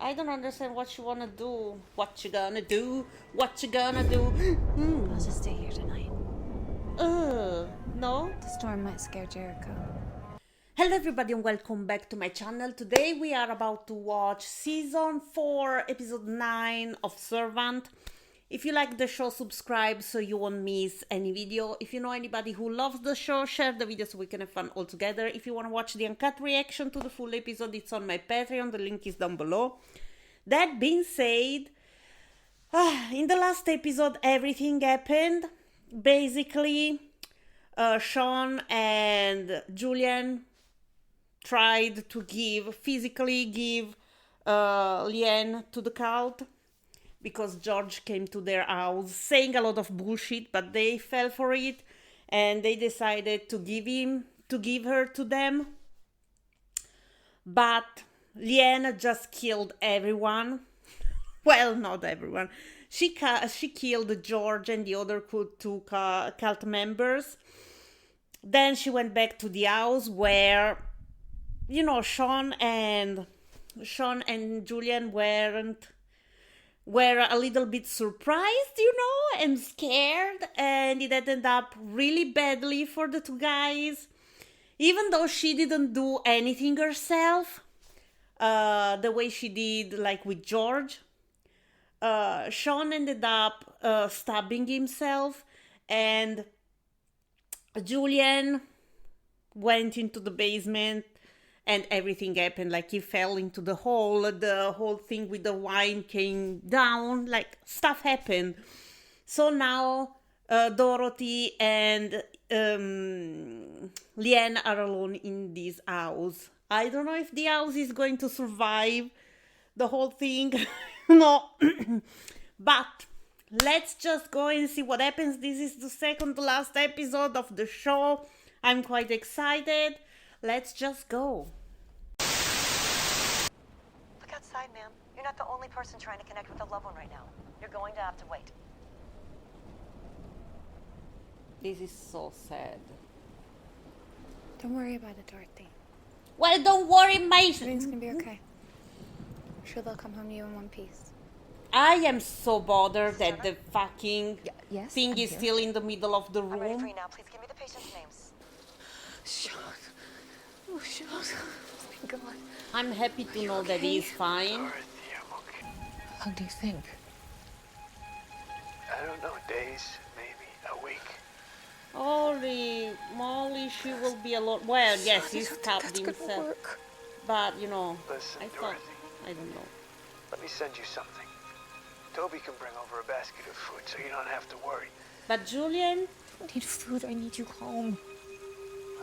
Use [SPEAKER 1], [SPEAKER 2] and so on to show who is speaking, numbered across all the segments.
[SPEAKER 1] I don't understand what you wanna do. What you gonna do? What you gonna do?
[SPEAKER 2] I'll just stay here tonight.
[SPEAKER 1] No?
[SPEAKER 2] The storm might scare Jericho.
[SPEAKER 1] Hello everybody and welcome back to my channel. Today we are about to watch season 4 episode 9 of Servant. If you like the show, subscribe so you won't miss any video. If you know anybody who loves the show, share the video so we can have fun all together. If you want to watch the uncut reaction to the full episode, it's on my Patreon, the link is down below. That being said, in the last episode everything happened. Basically, Sean and Julian tried to physically give Leanne to the cult because George came to their house saying a lot of bullshit, but they fell for it and they decided to give her to them. But Leanne just killed everyone. Well, not everyone. She killed George and the other two cult members. Then she went back to the house where, you know, Sean and Julian were a little bit surprised, you know, and scared, and it ended up really badly for the two guys. Even though she didn't do anything herself, the way she did, like with George, Sean ended up stabbing himself, and Julian went into the basement and everything happened. Like, he fell into the whole thing with the wine came down, like stuff happened. So now Dorothy and Leanne are alone in this house. I don't know if the house is going to survive the whole thing. No. But let's just go and see what happens. This is the second to last episode of the show. I'm quite excited. Let's just go.
[SPEAKER 3] Look outside, ma'am. You're not the only person trying to connect with a loved one right now. You're going to have to wait.
[SPEAKER 1] This is so sad.
[SPEAKER 2] Don't worry about it, Dorothy.
[SPEAKER 1] Well, don't worry, mate.
[SPEAKER 2] Everything's gonna be okay. I'm sure they'll come home to you in one piece.
[SPEAKER 1] I am so bothered that the fucking
[SPEAKER 2] Yes,
[SPEAKER 1] thing
[SPEAKER 2] I'm
[SPEAKER 1] is
[SPEAKER 2] here.
[SPEAKER 1] still in the middle of the
[SPEAKER 3] I'm ready for
[SPEAKER 1] room.
[SPEAKER 3] you now. Please give me the patient's names.
[SPEAKER 2] Sean. Oh, Sean. Thank God.
[SPEAKER 1] I'm happy to know that he's fine.
[SPEAKER 4] Dorothy, I'm okay.
[SPEAKER 2] How do you think?
[SPEAKER 4] I don't know, days, maybe a week.
[SPEAKER 1] Holy moly, she will be alone. Well, yes, he stabbed
[SPEAKER 2] That's gonna
[SPEAKER 1] himself.
[SPEAKER 2] work.
[SPEAKER 1] But, you know,
[SPEAKER 4] Listen,
[SPEAKER 1] I thought,
[SPEAKER 4] Dorothy.
[SPEAKER 1] I don't know.
[SPEAKER 4] Let me send you something. Toby can bring over a basket of food so you don't have to worry.
[SPEAKER 1] But Julian,
[SPEAKER 2] I need food. I need you home.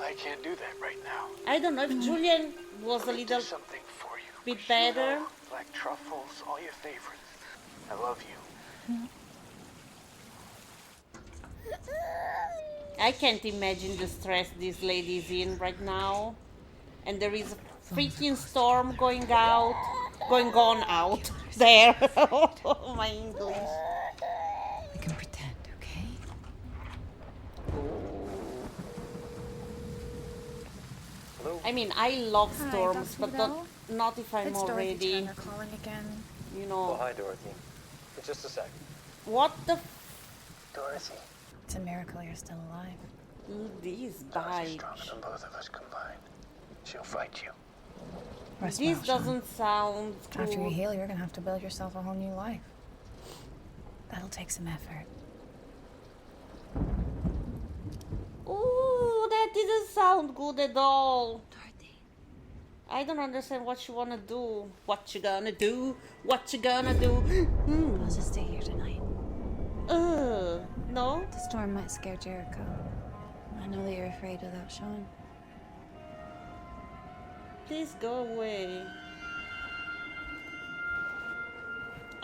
[SPEAKER 4] I can't do that right now.
[SPEAKER 1] I don't know if Julian was a
[SPEAKER 4] Let me do
[SPEAKER 1] little
[SPEAKER 4] something for you.
[SPEAKER 1] bit
[SPEAKER 4] Prosciutto,
[SPEAKER 1] better.
[SPEAKER 4] Black truffles, all your favorites. I love you.
[SPEAKER 1] I can't imagine the stress this lady is in right now. And there is a freaking storm going on out there. Oh, my English.
[SPEAKER 2] We can pretend, okay?
[SPEAKER 4] Hello?
[SPEAKER 1] I mean, I love
[SPEAKER 2] Hi,
[SPEAKER 1] storms,
[SPEAKER 2] Dr.
[SPEAKER 1] but
[SPEAKER 2] Bell.
[SPEAKER 1] not if I'm
[SPEAKER 2] It's Dorothy
[SPEAKER 1] already,
[SPEAKER 2] Turner calling again.
[SPEAKER 1] you
[SPEAKER 4] Oh,
[SPEAKER 1] know.
[SPEAKER 4] hi, Dorothy. For just a sec.
[SPEAKER 1] What the
[SPEAKER 4] Dorothy.
[SPEAKER 2] It's a miracle you're still alive.
[SPEAKER 1] this
[SPEAKER 4] Dorothy's
[SPEAKER 1] bitch.
[SPEAKER 4] stronger than both of us combined. She'll fight you.
[SPEAKER 2] Rest
[SPEAKER 1] This
[SPEAKER 2] well, Sean.
[SPEAKER 1] doesn't sound
[SPEAKER 2] After you
[SPEAKER 1] good.
[SPEAKER 2] heal, you're gonna have to build yourself a whole new life. That'll take some effort.
[SPEAKER 1] Ooh, that didn't sound good at all.
[SPEAKER 2] Dorothy.
[SPEAKER 1] I don't understand what you wanna do. What you gonna do? What you gonna do?
[SPEAKER 2] I'll just stay here tonight.
[SPEAKER 1] No?
[SPEAKER 2] The storm might scare Jericho. I know that you're afraid without Sean.
[SPEAKER 1] Please go away.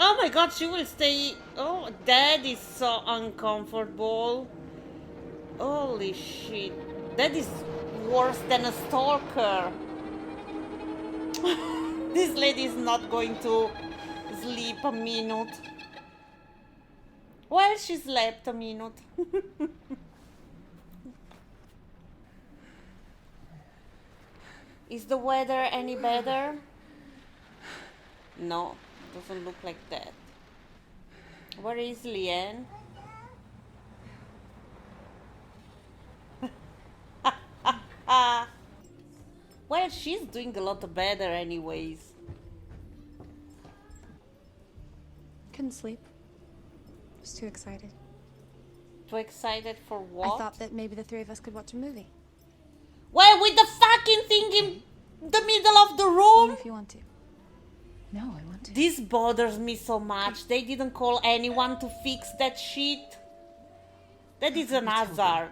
[SPEAKER 1] Oh my god, she will stay. Oh, that is so uncomfortable. Holy shit. That is worse than a stalker. This lady is not going to sleep a minute. Well, she slept a minute. Is the weather any better? No, doesn't look like that. Where is Leanne? Well, she's doing a lot better anyways.
[SPEAKER 2] Couldn't sleep. Was too excited.
[SPEAKER 1] Too excited for what?
[SPEAKER 2] I thought that maybe the three of us could watch a movie.
[SPEAKER 1] Well, with the fucking thing in the middle of the
[SPEAKER 2] Only
[SPEAKER 1] room?
[SPEAKER 2] if you want to. No, I want to.
[SPEAKER 1] This bothers me so much. They didn't call anyone to fix that shit. That is an hazard.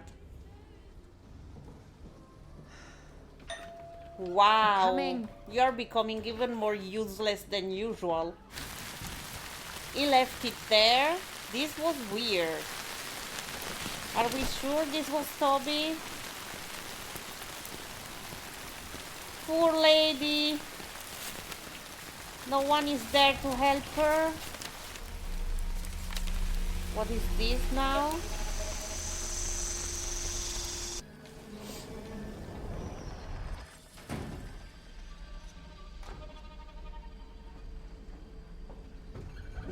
[SPEAKER 1] Wow.
[SPEAKER 2] Coming.
[SPEAKER 1] You're becoming even more useless than usual. He left it there. This was weird. Are we sure this was Toby? Poor lady. No one is there to help her. What is this now?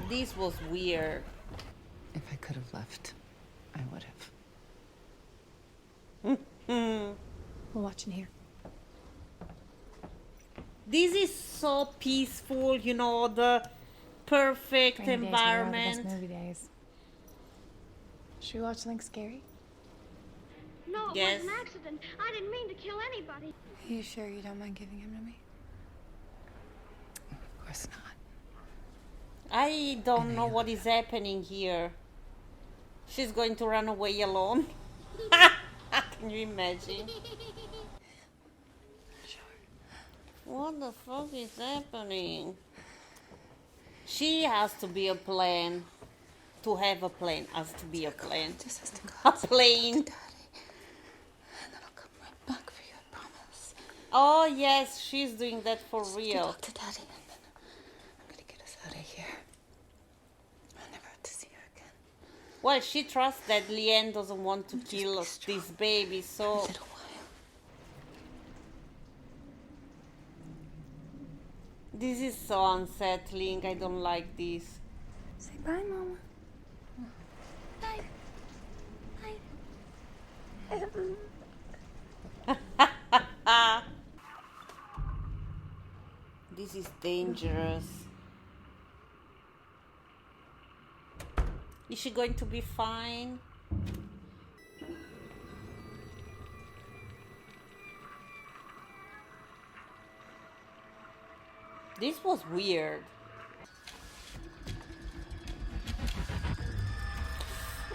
[SPEAKER 1] This was weird.
[SPEAKER 5] If I could have left, I would have.
[SPEAKER 2] We'll watch in here.
[SPEAKER 1] This is so peaceful, you know, the perfect
[SPEAKER 2] Rainy days were the
[SPEAKER 1] environment.
[SPEAKER 2] best movie days. Should we watch something scary?
[SPEAKER 6] No, it
[SPEAKER 1] Yes.
[SPEAKER 6] was an accident. I didn't mean to kill anybody.
[SPEAKER 2] Are you sure you don't mind giving him to me?
[SPEAKER 5] Of course not.
[SPEAKER 1] I don't know what is happening here. She's going to run away alone. Can you imagine? What the fuck is happening? She has to be a plan. To have a plan has to be a plan.
[SPEAKER 5] Just has to go
[SPEAKER 1] A plane.
[SPEAKER 5] to Daddy. And then I'll come right back for you, I promise.
[SPEAKER 1] Oh yes, she's doing that for
[SPEAKER 5] Just to
[SPEAKER 1] real.
[SPEAKER 5] talk to Daddy, and then I'm gonna get us out of here. I'll never have to see her again.
[SPEAKER 1] Well, she trusts that Leanne doesn't want to kill
[SPEAKER 5] be strong.
[SPEAKER 1] this baby,
[SPEAKER 5] A
[SPEAKER 1] so
[SPEAKER 5] little while.
[SPEAKER 1] this is so unsettling. I don't like this.
[SPEAKER 2] Say bye, Mama.
[SPEAKER 1] This is dangerous. Is she going to be fine? This was weird.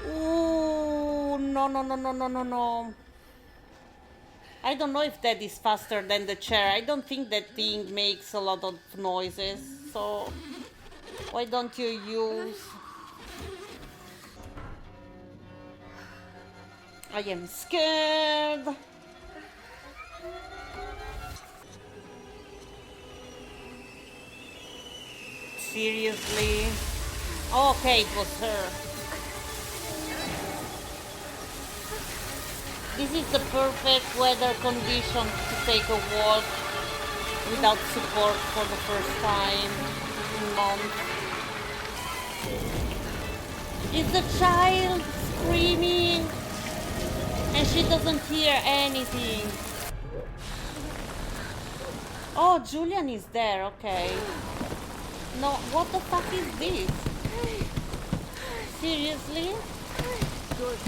[SPEAKER 1] Ooh, no. I don't know if that is faster than the chair. I don't think that thing makes a lot of noises. So, why don't you use... I am scared. Seriously? Okay, it was her. This is the perfect weather condition to take a walk without support for the first time in months. Is the child screaming? And she doesn't hear anything. Oh, Julian is there, okay. No, what the fuck is this? Seriously?
[SPEAKER 4] Good.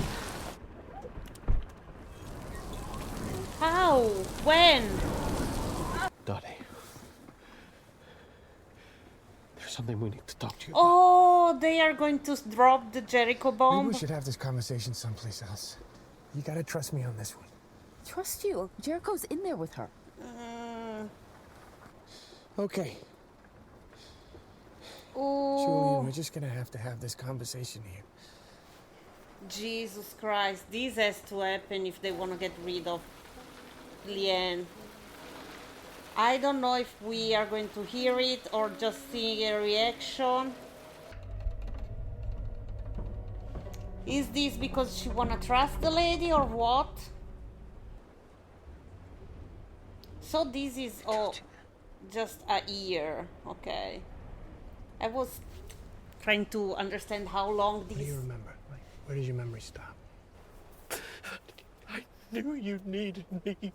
[SPEAKER 1] How? When?
[SPEAKER 7] Dottie. There's something we need to talk to you
[SPEAKER 1] Oh, they are going to drop the Jericho
[SPEAKER 4] Maybe
[SPEAKER 1] bomb.
[SPEAKER 4] we should have this conversation someplace else. You gotta trust me on this one.
[SPEAKER 5] Trust you. Jericho's in there with her.
[SPEAKER 4] Okay,
[SPEAKER 1] Oh,
[SPEAKER 4] Julian, we're just gonna have to have this conversation here.
[SPEAKER 1] Jesus Christ. This has to happen if they want to get rid of Leanne. I don't know if we are going to hear it or just see a reaction. Is this because she wanna trust the lady or what? So this is just a ear, okay. I was trying to understand how long
[SPEAKER 4] What do
[SPEAKER 1] this...
[SPEAKER 4] you remember? Like, where does your memory stop?
[SPEAKER 7] I knew you needed me,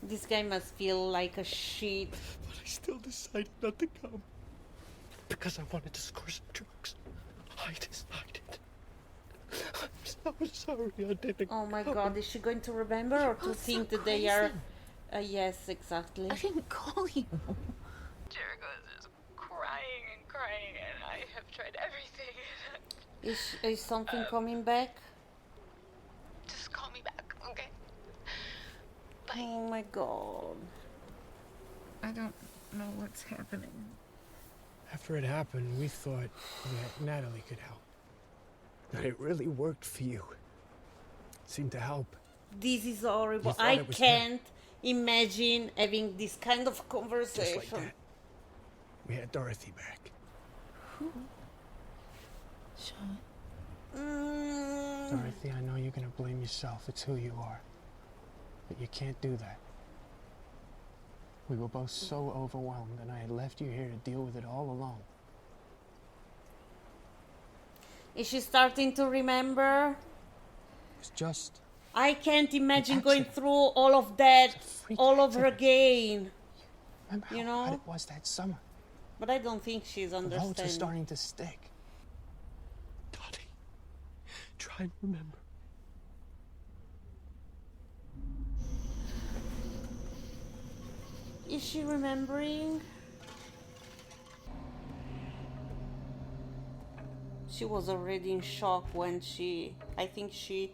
[SPEAKER 1] This guy must feel like a shit.
[SPEAKER 7] but I still decided not to come. Because I wanted to score some drugs. I decided. I'm so sorry I didn't
[SPEAKER 1] Oh my
[SPEAKER 7] come.
[SPEAKER 1] god, is she going to remember or to think that they are... yes, exactly.
[SPEAKER 2] I didn't call you.
[SPEAKER 5] Jericho is just crying and crying, and I have tried everything.
[SPEAKER 1] Is something coming back?
[SPEAKER 5] Just call me back, okay? Bye.
[SPEAKER 1] Oh my god.
[SPEAKER 2] I don't know what's happening.
[SPEAKER 4] After it happened, we thought that Natalie could help. That it really worked for you. It seemed to help.
[SPEAKER 1] This is horrible.
[SPEAKER 4] You thought
[SPEAKER 1] I
[SPEAKER 4] it was
[SPEAKER 1] can't imagine having this kind of
[SPEAKER 4] Just
[SPEAKER 1] conversation.
[SPEAKER 4] like that. We had Dorothy back.
[SPEAKER 2] Sean.
[SPEAKER 4] Dorothy, I know you're gonna blame yourself. It's who you are. But you can't do that. We were both so overwhelmed, and I had left you here to deal with it all alone.
[SPEAKER 1] Is she starting to remember?
[SPEAKER 4] It's just...
[SPEAKER 1] I can't imagine
[SPEAKER 4] An
[SPEAKER 1] going
[SPEAKER 4] accident.
[SPEAKER 1] through all of that
[SPEAKER 4] It's a freak
[SPEAKER 1] all over
[SPEAKER 4] accident.
[SPEAKER 1] again.
[SPEAKER 4] Remember how
[SPEAKER 1] You know?
[SPEAKER 4] hot it was that summer?
[SPEAKER 1] But I don't think she's
[SPEAKER 4] The roads are
[SPEAKER 1] understanding.
[SPEAKER 4] starting to stick.
[SPEAKER 7] Dottie, try and remember.
[SPEAKER 1] Is she remembering? She was already in shock when I think she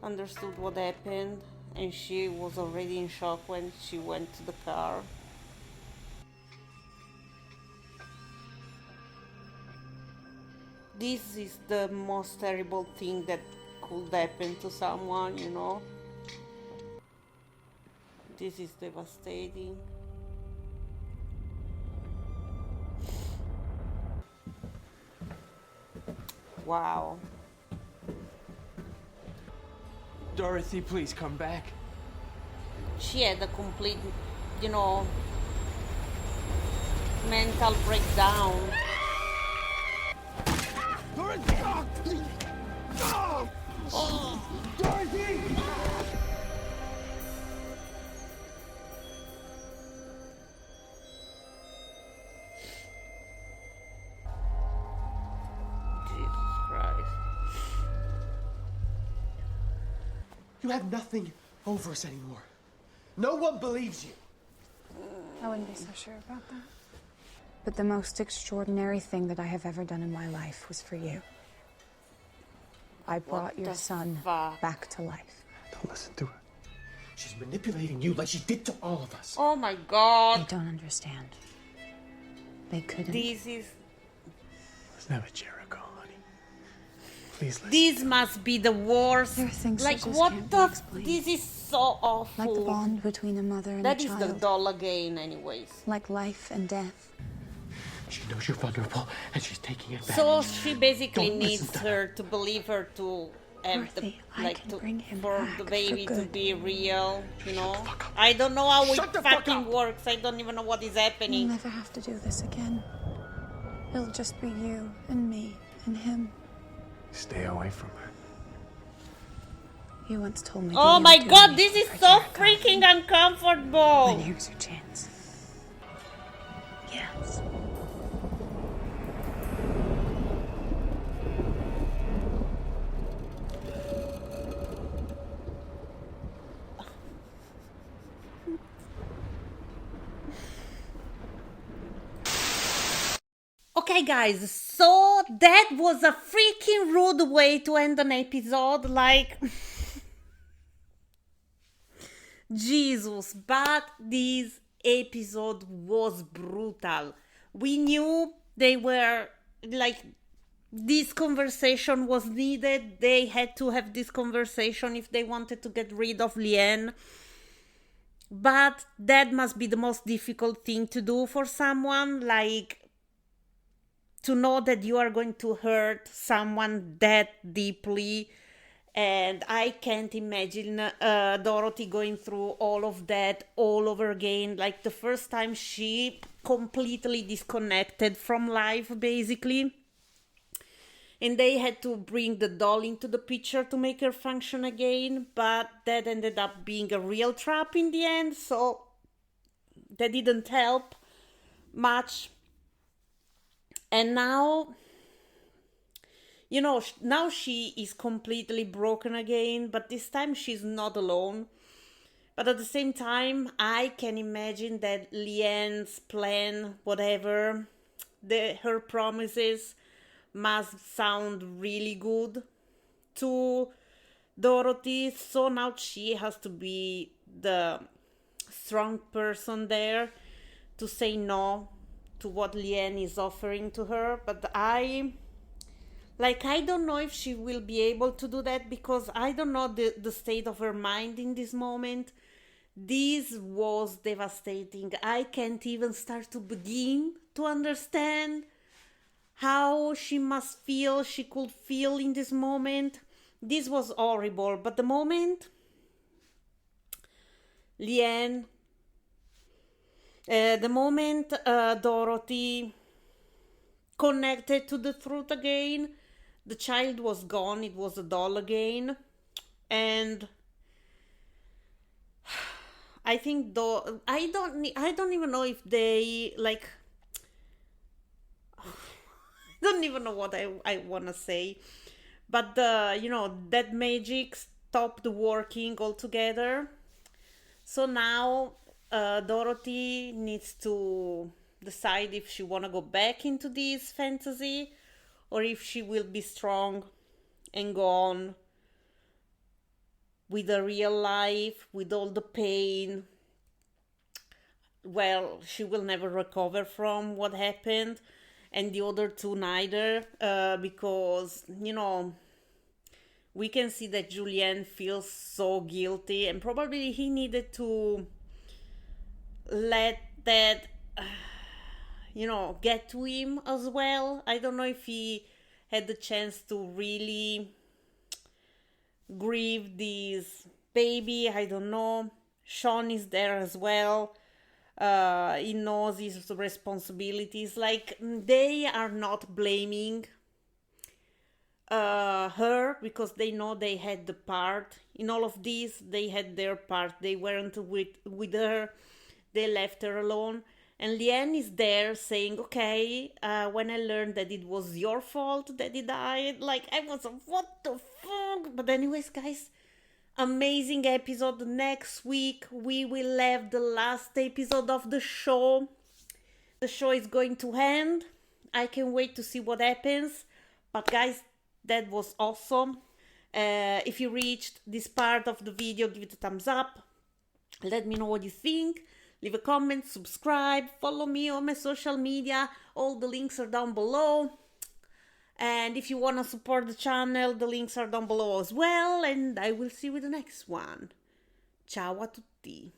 [SPEAKER 1] understood what happened, and she was already in shock when she went to the car. This is the most terrible thing that could happen to someone, you know? This is devastating. Wow.
[SPEAKER 7] Dorothy, please come back.
[SPEAKER 1] She had a complete, you know, mental breakdown.
[SPEAKER 7] Dorothy! Dorothy!
[SPEAKER 1] Jesus Christ.
[SPEAKER 7] You have nothing over us anymore. No one believes you.
[SPEAKER 2] I wouldn't be so sure about that. But the most extraordinary thing that I have ever done in my life was for you. I brought your
[SPEAKER 1] the
[SPEAKER 2] son
[SPEAKER 1] fuck?
[SPEAKER 2] back to life.
[SPEAKER 4] Don't listen to her.
[SPEAKER 7] She's manipulating you like she did to all of us.
[SPEAKER 1] Oh my
[SPEAKER 2] They
[SPEAKER 1] god.
[SPEAKER 2] don't understand. They couldn't.
[SPEAKER 1] This is...
[SPEAKER 4] It's never Jericho, honey. Please listen.
[SPEAKER 1] This must be the worst.
[SPEAKER 2] There are things that
[SPEAKER 1] Like,
[SPEAKER 2] just
[SPEAKER 1] what
[SPEAKER 2] can't be
[SPEAKER 1] the...
[SPEAKER 2] explained.
[SPEAKER 1] This is so awful.
[SPEAKER 2] Like the bond between a mother and
[SPEAKER 1] That
[SPEAKER 2] a
[SPEAKER 1] is
[SPEAKER 2] child.
[SPEAKER 1] the doll again, anyways.
[SPEAKER 2] Like life and death.
[SPEAKER 7] She knows you're vulnerable, and she's taking advantage.
[SPEAKER 1] So she basically
[SPEAKER 7] Don't
[SPEAKER 1] needs
[SPEAKER 7] listen to
[SPEAKER 1] her to believe her to have the,
[SPEAKER 2] Dorothy, I
[SPEAKER 1] like,
[SPEAKER 2] can
[SPEAKER 1] to,
[SPEAKER 2] bring him
[SPEAKER 1] for
[SPEAKER 2] back
[SPEAKER 1] the
[SPEAKER 2] for
[SPEAKER 1] baby to
[SPEAKER 2] good.
[SPEAKER 1] be real, you know?
[SPEAKER 7] fuck up.
[SPEAKER 1] I don't know how
[SPEAKER 7] Shut
[SPEAKER 1] it
[SPEAKER 7] the fuck
[SPEAKER 1] fucking
[SPEAKER 7] up.
[SPEAKER 1] works. I don't even know what is
[SPEAKER 2] We'll
[SPEAKER 1] happening.
[SPEAKER 2] never have to do this again. It'll just be you and me and him.
[SPEAKER 4] Stay away from her.
[SPEAKER 2] You once told me.
[SPEAKER 1] Oh
[SPEAKER 2] that
[SPEAKER 1] my
[SPEAKER 2] you would do
[SPEAKER 1] god, this is
[SPEAKER 2] anything
[SPEAKER 1] so
[SPEAKER 2] for Jericho.
[SPEAKER 1] freaking uncomfortable.
[SPEAKER 2] And here's your chance. Yes.
[SPEAKER 1] Okay, guys, so that was a freaking rude way to end an episode. Like, Jesus, but this episode was brutal. We knew they were like, this conversation was needed. They had to have this conversation if they wanted to get rid of Leanne. But that must be the most difficult thing to do for someone, like, to know that you are going to hurt someone that deeply And I can't imagine Dorothy going through all of that all over again. Like the first time she completely disconnected from life, basically. And they had to bring the doll into the picture to make her function again. But that ended up being a real trap in the end. So that didn't help much. And now, you know, now she is completely broken again, but this time she's not alone. But at the same time, I can imagine that Leanne's plan, whatever, her promises must sound really good to Dorothy. So now she has to be the strong person there to say no to what Leanne is offering to her. But I don't know if she will be able to do that, because I don't know the state of her mind in this moment. This was devastating. I can't even start to begin to understand how she could feel in this moment. This was horrible. But the moment Dorothy connected to the truth again, the child was gone. It was a doll again. And I think, though, I don't even know if they, like, I don't even know what I want to say. But, that magic stopped working altogether. So now Dorothy needs to decide if she want to go back into this fantasy, or if she will be strong and go on with the real life, with all the pain. Well, she will never recover from what happened, and the other two neither, because, we can see that Julien feels so guilty, and probably he needed to let that, get to him as well. I don't know if he had the chance to really grieve this baby. I don't know. Sean is there as well. He knows his responsibilities. Like, they are not blaming her, because they know they had the part in all of this. They had their part. They weren't with her. They left her alone. And Leanne is there saying, okay, when I learned that it was your fault that he died, like, I was, what the fuck? But anyways, guys, amazing episode. Next week we will have the last episode of the show. The show is going to end. I can't wait to see what happens. But guys, that was awesome. If you reached this part of the video, give it a thumbs up. Let me know what you think. Leave a comment, subscribe, follow me on my social media. All the links are down below. And if you want to support the channel, the links are down below as well. And I will see you with the next one. Ciao a tutti.